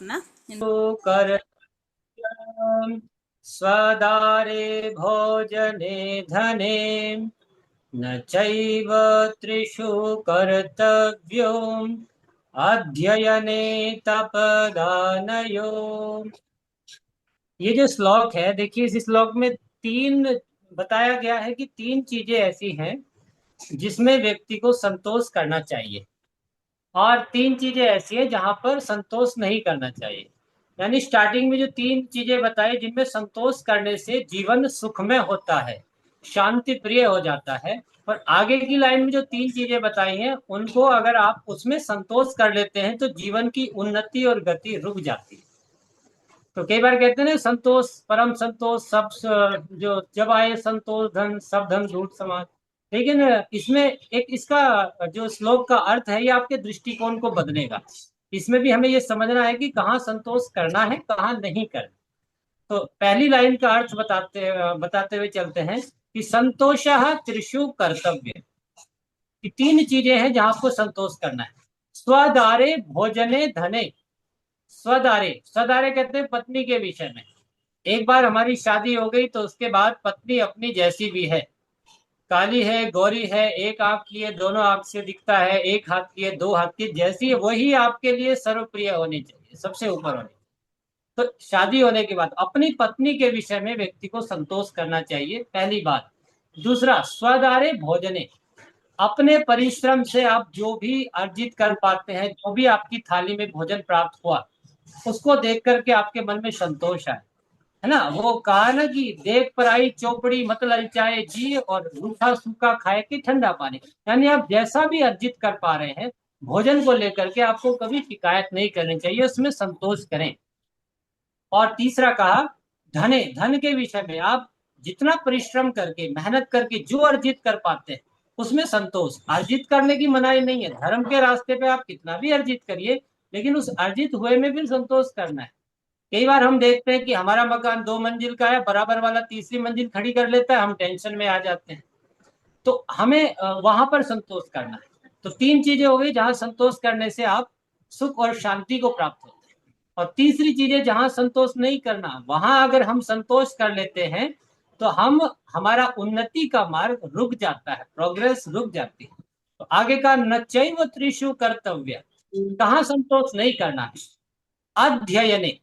ना। कर स्वदारे भोजने धने न चैव त्रिषु कर्तव्यो अध्ययने तपदानयो। ये जो श्लोक है, देखिए इस श्लोक में तीन बताया गया है कि तीन चीजें ऐसी हैं जिसमें व्यक्ति को संतोष करना चाहिए, और तीन चीजें ऐसी हैं जहां पर संतोष नहीं करना चाहिए। यानी स्टार्टिंग में जो तीन चीजें बताई जिनमें संतोष करने से जीवन सुखमय होता है, शांति प्रिय हो जाता है, और आगे की लाइन में जो तीन चीजें बताई हैं उनको अगर आप उसमें संतोष कर लेते हैं तो जीवन की उन्नति और गति रुक जाती है। तो कई बार कहते हैं ना, संतोष परम संतोष सब जो जब आए संतोष धन सब धन झूठ समाज। लेकिन इसमें एक इसका जो श्लोक का अर्थ है ये आपके दृष्टिकोण को बदलेगा। इसमें भी हमें ये समझना है कि कहाँ संतोष करना है कहाँ नहीं करना। तो पहली लाइन का अर्थ बताते हुए चलते हैं कि संतोष त्रिषु कर्तव्य, कि तीन चीजें हैं जहां आपको संतोष करना है। स्वदारे भोजने धने। स्वदारे स्वदारे कहते हैं पत्नी के विषय में। एक बार हमारी शादी हो गई तो उसके बाद पत्नी अपनी जैसी भी है, काली है गोरी है, एक आंख की है दोनों आंख से दिखता है, एक हाथ की है दो हाथ की, जैसी है वही आपके लिए सर्वप्रिय होनी चाहिए, सबसे ऊपर होनी चाहिए। तो शादी होने के बाद अपनी पत्नी के विषय में व्यक्ति को संतोष करना चाहिए, पहली बात। दूसरा, स्वदारे भोजने। अपने परिश्रम से आप जो भी अर्जित कर पाते हैं, जो भी आपकी थाली में भोजन प्राप्त हुआ, उसको देख करके आपके मन में संतोष आए। है ना, वो कहा ना कि देख पराई चौपड़ी मत ललचाए जी, और रूखा सूखा खाए कि ठंडा पानी। यानी आप जैसा भी अर्जित कर पा रहे हैं भोजन को लेकर के आपको कभी शिकायत नहीं करनी चाहिए, उसमें संतोष करें। और तीसरा कहा, धने धन के विषय में आप जितना परिश्रम करके मेहनत करके जो अर्जित कर पाते हैं उसमें संतोष। अर्जित करने की मनाही नहीं है, धर्म के रास्ते पे आप कितना भी अर्जित करिए, लेकिन उस अर्जित हुए में भी संतोष करना है। कई बार हम देखते हैं कि हमारा मकान 2 मंजिल का है, बराबर वाला तीसरी मंजिल खड़ी कर लेता है, हम टेंशन में आ जाते हैं। तो हमें वहां पर संतोष करना है। तो तीन चीजें हो गई जहां संतोष करने से आप सुख और शांति को प्राप्त होते हैं। और तीसरी चीजें जहां संतोष नहीं करना, वहां अगर हम संतोष कर लेते हैं तो हम हमारा उन्नति का मार्ग रुक जाता है, प्रोग्रेस रुक जाती है। तो आगे का न चैव त्रिषु कर्तव्य, कहाँ संतोष नहीं करना है। अध्ययने,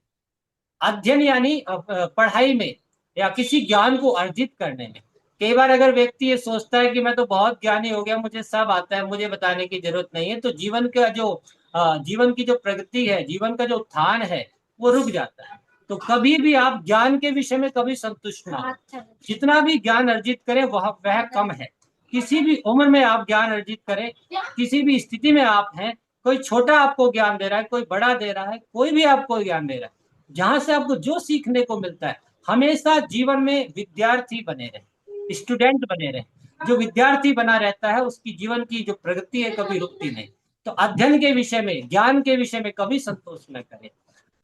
अध्ययन यानी पढ़ाई में या किसी ज्ञान को अर्जित करने में। कई बार अगर व्यक्ति ये सोचता है कि मैं तो बहुत ज्ञानी हो गया, मुझे सब आता है, मुझे बताने की जरूरत नहीं है, तो जीवन की जो प्रगति है, जीवन का जो उत्थान है, वो रुक जाता है। तो कभी भी आप ज्ञान के विषय में कभी संतुष्ट ना हो। जितना भी ज्ञान अर्जित करें वह कम है। किसी भी उम्र में आप ज्ञान अर्जित करें, किसी भी स्थिति में आप हैं, कोई छोटा आपको ज्ञान दे रहा है, कोई बड़ा दे रहा है, कोई भी आपको ज्ञान दे रहा है, जहां से आपको जो सीखने को मिलता है, हमेशा जीवन में विद्यार्थी बने रहे, स्टूडेंट बने रहे। जो विद्यार्थी बना रहता है उसकी जीवन की जो प्रगति है कभी रुकती नहीं। तो अध्ययन के विषय में, ज्ञान के विषय में कभी संतोष न करें।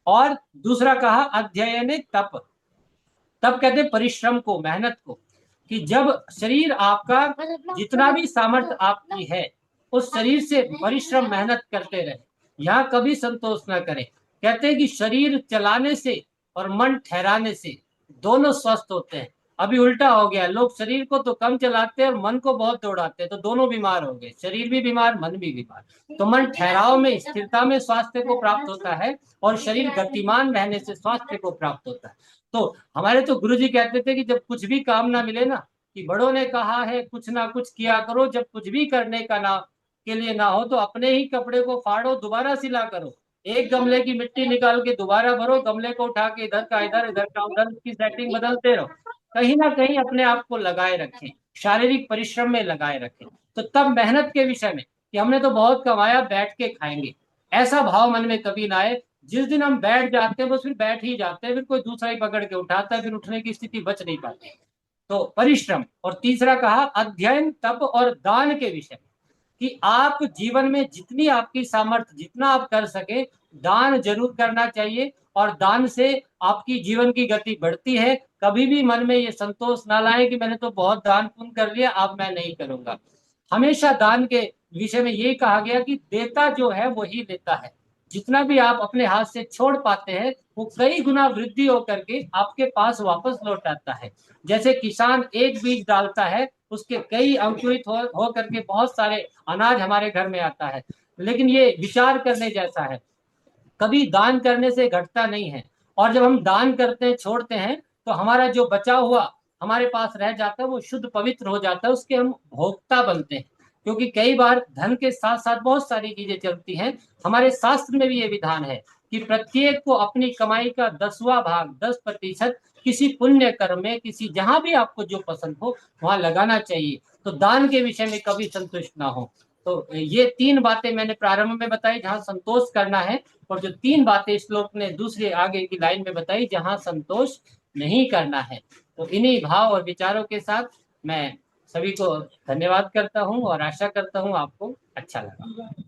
और दूसरा कहा, अध्ययन तप। तब कहते हैं परिश्रम को, मेहनत को, कि जब शरीर आपका जितना भी सामर्थ्य आपकी है उस शरीर से परिश्रम मेहनत करते रहे, यहाँ कभी संतोष ना करें। कहते हैं कि शरीर चलाने से और मन ठहराने से दोनों स्वस्थ होते हैं। अभी उल्टा हो गया, लोग शरीर को तो कम चलाते हैं और मन को बहुत दौड़ाते हैं, तो दोनों बीमार हो गए, शरीर भी बीमार मन भी बीमार। तो मन ठहराव में, स्थिरता में स्वास्थ्य को प्राप्त होता है, और शरीर गतिमान रहने से स्वास्थ्य को प्राप्त होता है। तो हमारे तो गुरु जी कहते थे कि जब कुछ भी काम ना मिले ना, कि बड़ों ने कहा है कुछ ना कुछ किया करो, जब कुछ भी करने का ना के लिए ना हो तो अपने ही कपड़े को फाड़ो, दोबारा सिला करो। एक गमले की मिट्टी निकाल के दोबारा भरो, गमले को उठा के इधर का इधर, इधर का उधर, की सेटिंग बदलते रहो। कहीं ना कहीं अपने आप को लगाए रखें, शारीरिक परिश्रम में लगाए रखें। तो तब मेहनत के विषय में, कि हमने तो बहुत कमाया बैठ के खाएंगे, ऐसा भाव मन में कभी ना आए। जिस दिन हम बैठ जाते हैं बस फिर बैठ ही जाते हैं, फिर कोई दूसरा ही पकड़ के उठाता है, फिर उठने की स्थिति बच नहीं पाती। तो परिश्रम। और तीसरा कहा, अध्ययन तप और दान के विषय में, कि आप जीवन में जितनी आपकी सामर्थ्य, जितना आप कर सके, दान जरूर करना चाहिए। और दान से आपकी जीवन की गति बढ़ती है। कभी भी मन में ये संतोष ना लाए कि मैंने तो बहुत दान पुण्य कर लिया, अब मैं नहीं करूंगा। हमेशा दान के विषय में ये कहा गया कि देता जो है वही लेता है। जितना भी आप अपने हाथ से छोड़ पाते हैं वो कई गुना वृद्धि होकर के आपके पास वापस लौट आता है। जैसे किसान एक बीज डालता है, उसके कई अंकुरित हो करके बहुत सारे अनाज हमारे घर में आता है। लेकिन ये विचार करने जैसा है, कभी दान करने से घटता नहीं है। और जब हम दान करते हैं, छोड़ते हैं, तो हमारा जो बचा हुआ हमारे पास रह जाता है वो शुद्ध पवित्र हो जाता है, उसके हम भोक्ता बनते हैं। क्योंकि कई बार धन के साथ साथ बहुत सारी चीजें चलती हैं। हमारे शास्त्र में भी ये विधान है कि प्रत्येक को अपनी कमाई का 10वां भाग, 10% किसी पुण्य कर्म में, किसी जहां भी आपको जो पसंद हो वहां लगाना चाहिए। तो दान के विषय में कभी संतुष्ट ना हो। तो ये 3 बातें मैंने प्रारंभ में बताई जहां संतोष करना है, और जो 3 बातें श्लोक ने दूसरे आगे की लाइन में बताई जहां संतोष नहीं करना है। तो इन्हीं भाव और विचारों के साथ मैं सभी को धन्यवाद करता हूं और आशा करता हूं आपको अच्छा लगा।